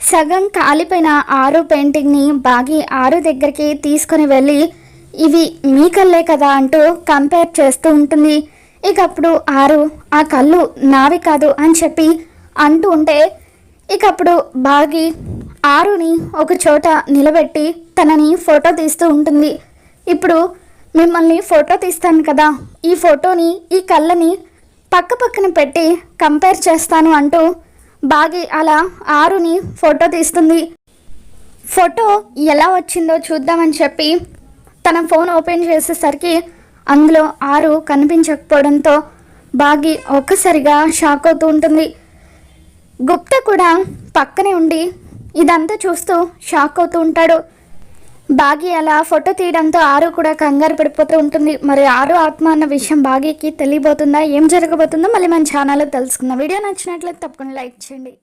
సగం కాలిపోయిన ఆరు పెయింటింగ్ని బాగి ఆరు దగ్గరికి తీసుకొని వెళ్ళి ఇవి మీ కళ్ళే కదా అంటూ కంపేర్ చేస్తూ ఉంటుంది. ఇక అప్పుడు ఆరు ఆ కళ్ళు నావి కాదు అని చెప్పి అంటూ ఉంటే ఇక అప్పుడు బాగి ఆరుని ఒక చోట నిలబెట్టి తనని ఫోటో తీస్తూ ఉంటుంది. ఇప్పుడు మిమ్మల్ని ఫోటో తీస్తాను కదా, ఈ ఫోటోని ఈ కళ్ళని పక్క పక్కన పెట్టి కంపేర్ చేస్తాను అంటూ బాగి అలా ఆరుని ఫోటో తీస్తుంది. ఫోటో ఎలా వచ్చిందో చూద్దామని చెప్పి తన ఫోన్ ఓపెన్ చేసేసరికి అందులో ఆరు కనిపించకపోవడంతో బాగి ఒక్కసారిగా షాక్ అవుతూ ఉంటుంది. గుప్తా కూడా పక్కనే ఉండి ఇదంతా చూస్తూ షాక్ అవుతూ ఉంటాడు. బాగి అలా ఫోటో తీయడంతో ఆరు కూడా కంగారు పడిపోతూ ఉంటుంది. మరి ఆరు ఆత్మ అన్న విషయం బాగికి తెలియబోతుందా, ఏం జరగబోతుందో మళ్ళీ మన ఛానల్లో తెలుసుకుందాం. వీడియో నచ్చినట్లయితే తప్పకుండా లైక్ చేయండి.